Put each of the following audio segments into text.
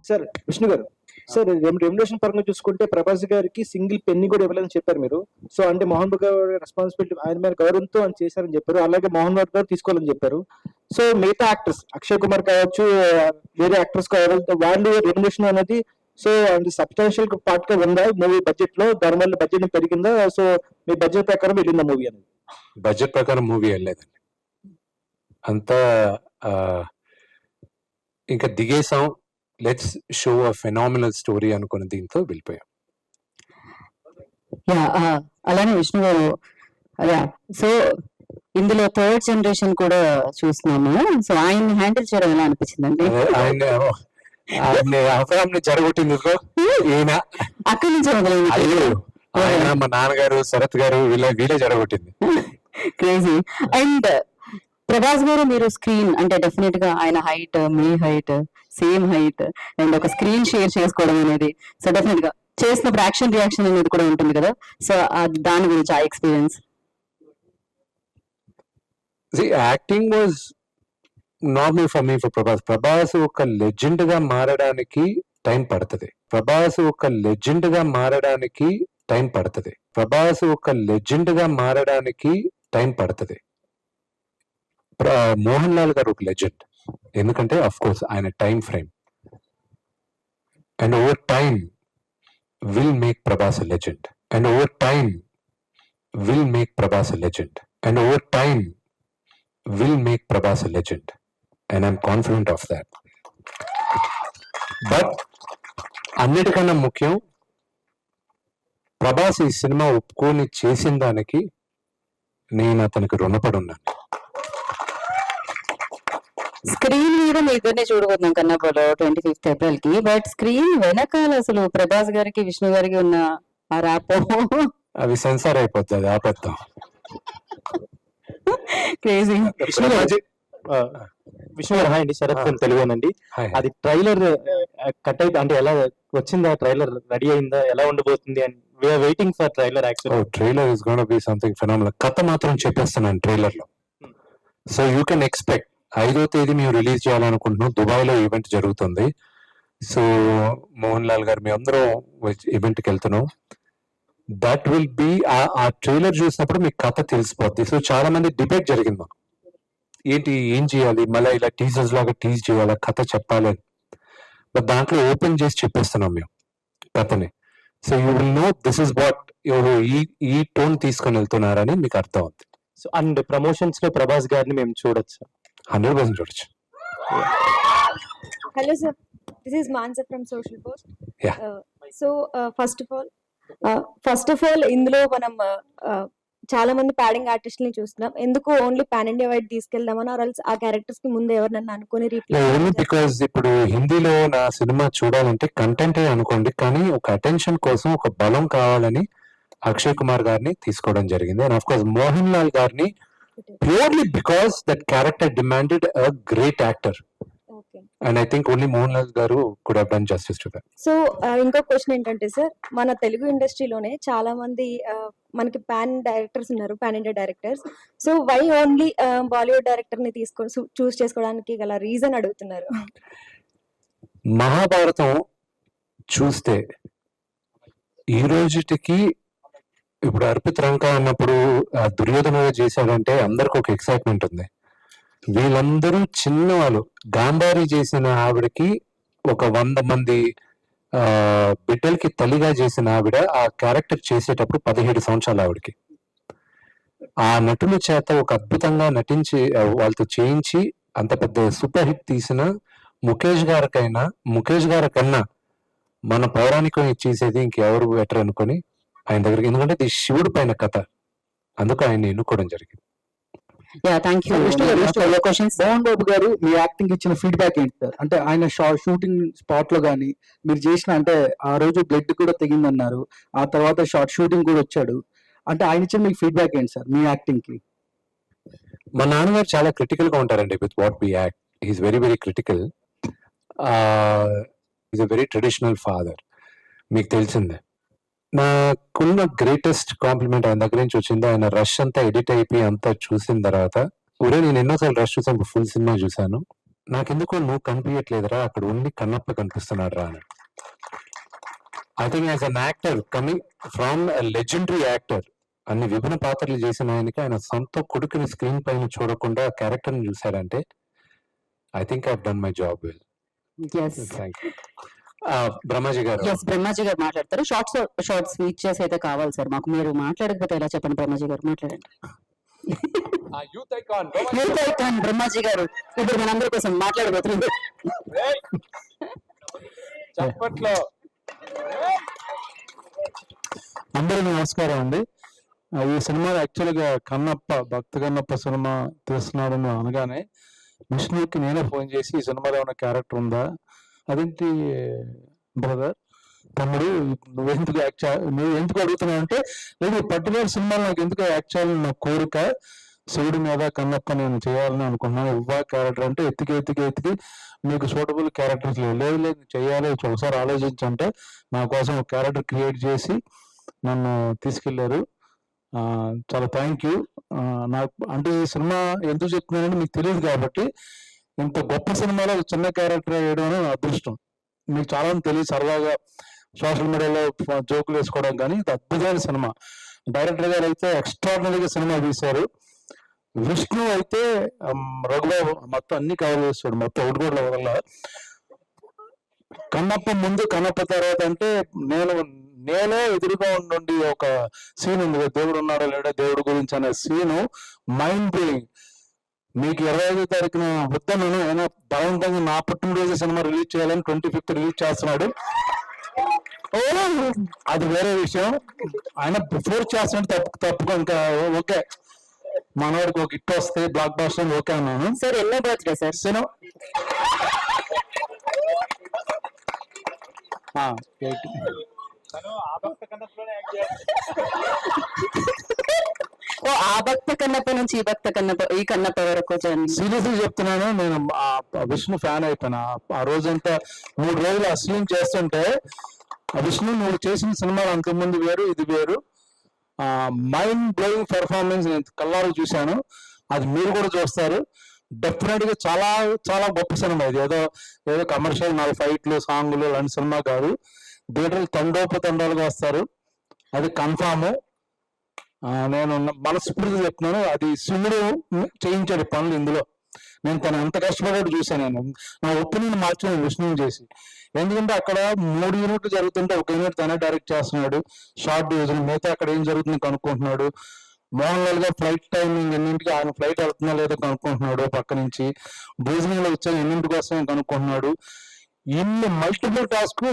Sir Vishnu గారు, sir remuneration పరంగా చూసుకుంటే ప్రభాస్ గారికి సింగిల్ పెన్ని కూడా ఇవ్వలేదని చెప్పారు మీరు. సో అంటే మోహన్ బాబు గారి రెస్పాన్సిబిలిటీ ఆయన మీద గౌరవంతో అని చేశారని చెప్పారు. అలాగే మోహన్ బాబు గారు తీసుకోవాలని చెప్పారు. సో మిగతా యాక్టర్స్ అక్షయ్ కుమార్ కావచ్చు, వేరే యాక్టర్స్ కావచ్చు, వాళ్ళు రెమ్యునరేషన్ అనేది సో అది సబ్స్టాన్షియల్ పార్ట్ గా ఉందా మూవీ బడ్జెట్ లో? దానివల్ల బడ్జెట్ పెరిగిందా? సో మీ బడ్జెట్ ప్రకారం వెళ్ళిందా మూవీ అనేది? బడ్జెట్ ప్రకారం మూవీ వెళ్ళలేదండి, అంతా ఇంకా దిగేసాం, let's show a phenomenal story అనుకున్న దీంతో వెళ్ళిపోయాం. అలానే విష్ణు గారు, సో ఇందులో థర్డ్ జనరేషన్ కూడా చూస్తున్నాము. సో ఆయన్ని హ్యాండిల్ చేయడం ఎలా అనిపించిందండి? ఆయన జరగొట్టింది ఈయన అక్కడి నుంచి అయ్యో ఆయన మా నాన్నగారు శరత్ గారు వీళ్ళే జరగొట్టింది. క్రేజీ. అండ్ ప్రభాస్ గారు, మీరు స్క్రీన్ అంటే డెఫినెట్ గా ఆయన height, me height, same height, and ఒక స్క్రీన్ షేర్ చేసుకోవడం అనేది, సో డెఫినెట్ గా చేసినప్పుడు యాక్షన్ రియాక్షన్ అనేది కూడా ఉంటుంది కదా. సో దాని గురించి ఆ experience. Acting was normal for me for Prabhas. Prabhas ఒక లెజెండ్ గా మారడానికి టైం పడుతుంది. ప్రభాస్ ఒక లెజెండ్ గా మారడానికి టైం పడుతుంది. ప్రభాస్ ఒక లెజెండ్ గా మారడానికి టైం పడుతుంది. మోహన్ లాల్ గారు ఒక లెజెండ్, ఎందుకంటే అఫ్ కోర్స్ ఆయన time frame, and over time will make Prabhas a legend, and over time will make Prabhas a legend, and over time will make Prabhas a legend, and I'm confident of that. But అన్నిటికన్నా ముఖ్యం, ప్రభాస్ ఈ cinema ఒప్పుకొని చేసిన దానికి నేను అతనికి రుణపడి ఉన్నాను. స్క్రీన్ మీద మీ ఇద్దరిని చూడబోతున్నాం కన్నాపలో 25th April కి. బట్ స్క్రీన్ వెనకాల అసలు ప్రభాస్ గారికి విష్ణు గారికి ఉన్న ఆ ర్యాపో అవి సెన్సార్ అయిపోతుంది, ఆపేద్దాం. క్రేజీ. విష్ణు గారు హాయ్ అండి, శరత్ తెలుగునండి. అది ట్రైలర్ కట్ అయితే అంటే ఎలా వచ్చిందా? ట్రైలర్ రెడీ అయిందా? ఎలా ఉండబోతుంది? And we're waiting for trailer. Actually trailer is gonna be something phenomenal. కథ మాత్రం చెప్పేస్తున్నాను ట్రైలర్ లో. సో యూ కెన్ ఎక్స్పెక్ట్ 5వ తేదీ మేము రిలీజ్ చేయాలనుకుంటున్నాం. దుబాయ్ లో ఈవెంట్ జరుగుతుంది. సో మోహన్ లాల్ గారు మేము అందరం ఈవెంట్ కి వెళ్తున్నాం. దట్ విల్ బి ఆ ట్రైలర్ చూసినప్పుడు మీకు కథ తెలిసిపోద్ది. సో చాలా మంది డిబేట్ జరిగింది, ఏంటి ఏం చేయాలి, మళ్ళీ ఇలా టీజర్స్ లాగా టీజ్ చేయాలా, కథ చెప్పాలి. బట్ దాంట్లో ఓపెన్ చేసి చెప్పేస్తున్నాం మేము కథని. So you will know this is what ఎవరు ఈ టోన్ తీసుకొని వెళ్తున్నారని మీకు అర్థం అవుతుంది. సో అండ్ ప్రమోషన్స్ లో ప్రభాస్ గారిని మేము చూడొచ్చు, 100% చూడొచ్చు. Hello sir, this is Mansa from Social Post. Yeah. First of all, ఇందులో మనం చాలా మంది ప్యాడింగ్ ఆర్టిస్టులని చూస్తున్నాం. ఎందుకు ఓన్లీ పాన్ ఇండియా వైడ్ తీసుకెళ్దామని, ఆ క్యారెక్టర్స్ కి ముందు ఎవరినన్నా అనుకుని ఓన్లీ బికాస్ ఇప్పుడు హిందీలో నా సినిమా చూడాలంటే కంటెంటే అనుకోండి, కానీ ఒక అటెన్షన్ కోసం ఒక బలం కావాలని అక్షయ్ కుమార్ గారిని తీసుకోవడం జరిగింది. And of course Mohan Lal గారిని purely because that character demanded a great actor. Okay. And I think only Mohan Lal garu could have done justice to that. So ఇంకో క్వశ్చన్ ఏంటంటే సార్, మన తెలుగు ఇండస్ట్రీలోనే చాలా మంది మనకి పాన్ డైరెక్టర్స్ ఉన్నారు, pan India directors. So why only Bollywood director ని తీసుకొని చూస్ చేసుకోవడానికి గల రీజన్ అడుగుతున్నారు. మహాభారతం చూస్తే ఈ రోజుటికి ఇప్పుడు అర్పిత్ రంక అన్నప్పుడు దుర్యోధనగా చేశాడంటే అందరికి ఒక ఎక్సైట్మెంట్ ఉంది. వీళ్ళందరూ చిన్నవాళ్ళు. గాంధారి చేసిన ఆవిడకి ఒక 100 మంది బిడ్డలకి తల్లిగా చేసిన ఆవిడ ఆ క్యారెక్టర్ చేసేటప్పుడు 17 సంవత్సరాలు ఆవిడకి. ఆ నటుల చేత ఒక అద్భుతంగా నటించి వాళ్ళతో చేయించి అంత పెద్ద సూపర్ హిట్ తీసిన ముఖేష్ గారి కన్నా మన పౌరాణికం చేసేది ఇంకెవరు బెటర్ అనుకొని ఆయన దగ్గరికి, ఎందుకంటే ఇది శివుడు పైన కథ, అందుకు ఆయన ఎన్నుకోవడం జరిగింది. మోహన్ బాబు గారు మీ యాక్టింగ్ ఇచ్చిన ఫీడ్బ్యాక్ ఏంటి సార్? అంటే ఆయన షూటింగ్ స్పాట్ లో గానీ మీరు చేసిన, అంటే ఆ రోజు బ్లడ్ కూడా తెగిందన్నారు, ఆ తర్వాత షార్ట్ షూటింగ్ కూడా వచ్చాడు, అంటే ఆయన ఇచ్చిన మీకు ఫీడ్బ్యాక్ ఏంటి సార్ మీ యాక్టింగ్ కి? మా నాన్నగారు చాలా క్రిటికల్ గా ఉంటారండి with what we act. He's very very critical. Is a very traditional father, మీకు తెలిసిందే. నాకున్న గ్రేటెస్ట్ కాంప్లిమెంట్ ఆయన దగ్గర నుంచి వచ్చింది. ఆయన రష్ అంతా ఎడిట్ అయిపోయి అంతా చూసిన తర్వాత, నేను ఎన్నోసార్లు రష్ చూసాను, ఫుల్ సినిమా చూసాను. నాకెందుకో నువ్వు కనిపించట్లేదురా, అక్కడ ఉండి కన్నప్ప కనిపిస్తున్నాడు రా అని. I think as an actor coming from legendary actor, అన్ని విభిన్న పాత్రలు చేసిన ఆయనకి ఆయన సొంత కొడుకుని స్క్రీన్ పైన చూడకుండా క్యారెక్టర్ ని చూశాడంటే I think I done my job well. Yes thank you. Brahmaji garu. Yes Brahmaji గారు మాట్లాడతారు. షార్ట్స్ ఫీచర్స్ అయితే కావాలి సార్ మాకు. మీరు మాట్లాడకపోతే ఎలా చెప్పండి. బ్రహ్మాజీ గారు మాట్లాడండి. Youth icon youth icon Brahmaji గారు ఇప్పుడు మనందరి కోసం మాట్లాడబోతున్నారు. చప్పట్లో. అందరికీ నమస్కారం అండి. ఈ సినిమా యాక్చువల్గా కన్నప్ప భక్త కన్నప్ప సినిమా తీస్తున్నాడని అనగానే విష్ణుకి నేనే ఫోన్ చేసి ఈ సినిమాలో ఏమైనా క్యారెక్టర్ ఉందా, అదేంటి బ్రదర్ తమ్ముడు నువ్వు ఎందుకు అడుగుతున్నావు అంటే, లేదు పర్టికులర్ సినిమాలో నాకు ఎందుకు యాక్ట్ చేయాలని నా కోరిక, శివుడి మీద కన్నప్ప నేను చేయాలని అనుకున్నాను. ఇవ్వా క్యారెక్టర్ అంటే ఎత్తికి మీకు సూటబుల్ క్యారెక్టర్స్ లేదు చేయాలి ఒకసారి ఆలోచించంటే నా కోసం ఒక క్యారెక్టర్ క్రియేట్ చేసి నన్ను తీసుకెళ్లారు. చాలా థ్యాంక్ యూ. నాకు అంటే ఈ సినిమా ఎందుకు చెప్తున్నానంటే మీకు తెలియదు కాబట్టి, ఇంత గొప్ప సినిమాలో చిన్న క్యారెక్టర్ వేయడం అనేది నా అదృష్టం. మీకు చాలా మంది తెలియదు, సరదాగా సోషల్ మీడియాలో జోకులు వేసుకోవడం, కానీ ఇది అద్భుతమైన సినిమా. డైరెక్టర్ గారు అయితే ఎక్స్ట్రాడినరీగా సినిమా తీశారు. విష్ణు అయితే రఘుబాబు మొత్తం అన్ని కవర్ చేస్తాడు, మొత్తం ఒకటి కూడా వదల. కన్నప్ప ముందు కన్నప్ప తర్వాత అంటే నేనే ఎదురుగా ఉండి ఒక సీన్ ఉంది, దేవుడు ఉన్నాడో లేడో దేవుడు గురించి అనే సీను మైండ్ బ్లోయింగ్. మీకు 25వ తారీఖున వద్దాను ఆయన బలవంతంగా నా పుట్టినరోజు సినిమా రిలీజ్ చేయాలని 25th రిలీజ్ చేస్తున్నాడు. అది వేరే విషయం. ఆయన ఫోర్స్ చేస్తున్నాడు, తప్పుకో ఇంకా ఓకే, మనవాడికి ఒక హిట్ వస్తే బ్లాక్ బాస్టర్ ఓకే అన్నాను. సార్ ఎన్నో బర్త్డే సార్? సినిమా ఆ భక్త కన్నప్ప నుంచి ఈ కన్నప్ప వరకు సీరియస్లీ చెప్తున్నాను, నేను విష్ణు ఫ్యాన్ అయిపోయినా. ఆ రోజంతా 3 రోజులు ఆ సీన్ చేస్తుంటే, విష్ణు నువ్వు చేసిన సినిమాలు అంతకుముందు వేరు ఇది వేరు, మైండ్ బ్లోయింగ్ పెర్ఫార్మెన్స్ నేను కళ్ళారు చూశాను. అది మీరు కూడా చూస్తారు. డెఫినెట్ గా చాలా చాలా గొప్ప సినిమా ఇది. ఏదో కమర్షియల్ 4 ఫైట్లు సాంగులు లాంటి సినిమా కాదు. థియేటర్లు తండోపతండాలుగా వస్తారు, అది కన్ఫామ్. నేను మనస్ఫూర్తిగా చెప్తున్నాను, అది శివుడు చేయించాడు పనులు ఇందులో. నేను తను ఎంత కష్టపడ్డాడు చూశాను. నేను నా ఒపీనియన్ మార్చాను విష్ణుని చేసి. ఎందుకంటే అక్కడ 3 యూనిట్లు జరుగుతుంటే 1 యూనిట్ తనే డైరెక్ట్ చేస్తున్నాడు, షార్ట్ డివిజన్. మిగతా అక్కడ ఏం జరుగుతుంది కనుక్కుంటున్నాడు. మోహన్ లాల్ గా ఫ్లైట్ టైమింగ్ ఎన్నింటికి, ఆయన ఫ్లైట్ వెళ్తున్నా లేదో కనుక్కుంటున్నాడు. పక్క నుంచి భోజనంలో వచ్చాను ఎన్నింటికి వస్తాయని కనుక్కుంటున్నాడు. ఇన్ని మల్టిపుల్ టాస్క్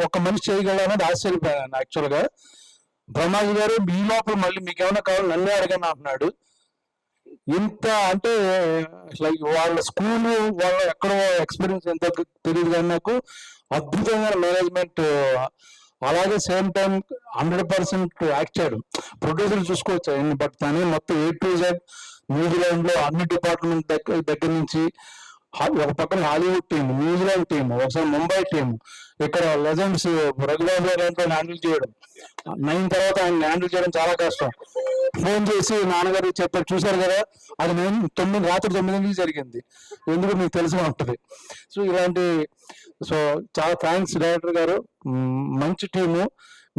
ఒక మనిషి చేయగలనేది ఆశ్చర్యపోయాను యాక్చువల్ గా. బ్రహ్మాజీ గారు మీ లోపల మళ్ళీ మీకు ఏమైనా కావాలి నన్నే అడగని అంటున్నాడు. ఇంత అంటే లైక్ వాళ్ళ స్కూల్ వాళ్ళ ఎక్కడో ఎక్స్పీరియన్స్ ఎంతో తెలియదు, కానీ నాకు అద్భుతమైన మేనేజ్మెంట్. అలాగే సేమ్ టైం 100% యాక్ట్ చేయడం. ప్రొడ్యూసర్ చూసుకోవచ్చు, బట్ తనే మొత్తం A to Z న్యూజిలాండ్ లో అన్ని డిపార్ట్మెంట్ దగ్గర నుంచి, ఒక పక్కన హాలీవుడ్ టీం, న్యూజిలాండ్ టీం, ఒకసారి ముంబై టీం, ఇక్కడ లెజెండ్స్ రఘుబాబు గారు హ్యాండిల్ చేయడం. 9 తర్వాత ఆయన హ్యాండిల్ చేయడం చాలా కష్టం. ఫోన్ చేసి నాన్నగారికి చెప్పారు, చూశారు కదా అది నేను రాత్రి 9 జరిగింది, ఎందుకు మీకు తెలిసి ఉంటుంది. సో ఇలాంటి చాలా థ్యాంక్స్ డైరెక్టర్ గారు, మంచి టీము.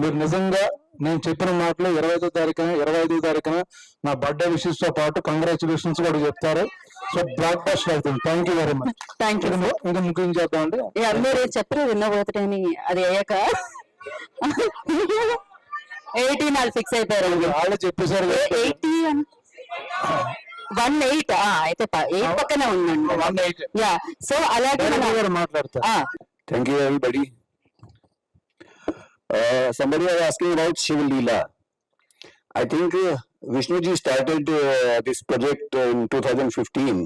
మీరు నిజంగా నేను చెప్పిన మాటలు 25వ తారీఖున నా బర్త్డే విషెస్ తో పాటు కంగ్రాచులేషన్స్ కూడా చెప్తారు. సో బ్లాక్ బస్టర్ అవుతుంది. Thank you very much. Thank you. ఇంకా ముఖ్యం చేద్దామండి, అందరూ చెప్పరు ఎన్నో బర్త్డే అని, అది అయ్యాక 18 వాళ్ళు ఫిక్స్ అయిపోయారు. వాళ్ళే చెప్పేశారు. 18 అయితే 8 పక్కనే ఉందండి. 18 యా. సో అలాగే మాట్లాడతారు. Thank you, everybody. Somebody was asking about Shiv Leela. I think Vishnuji started this project in 2015,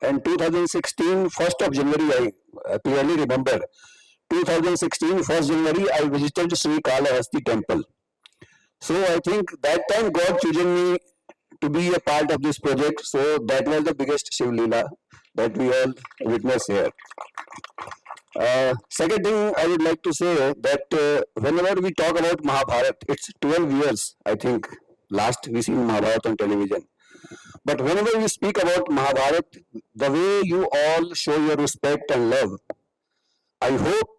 and 2016, 1st of January, I clearly remember, 2016, 1st January, I visited Sri Kalahasti temple. So I think that time God chosen me to be a part of this project. So that was the biggest Shiv Leela that we all witness here. Second thing I would like to say that whenever we talk about Mahabharat, it's 12 years, I think, last we seen Mahabharat on television. But whenever you speak about Mahabharat, the way you all show your respect and love, I hope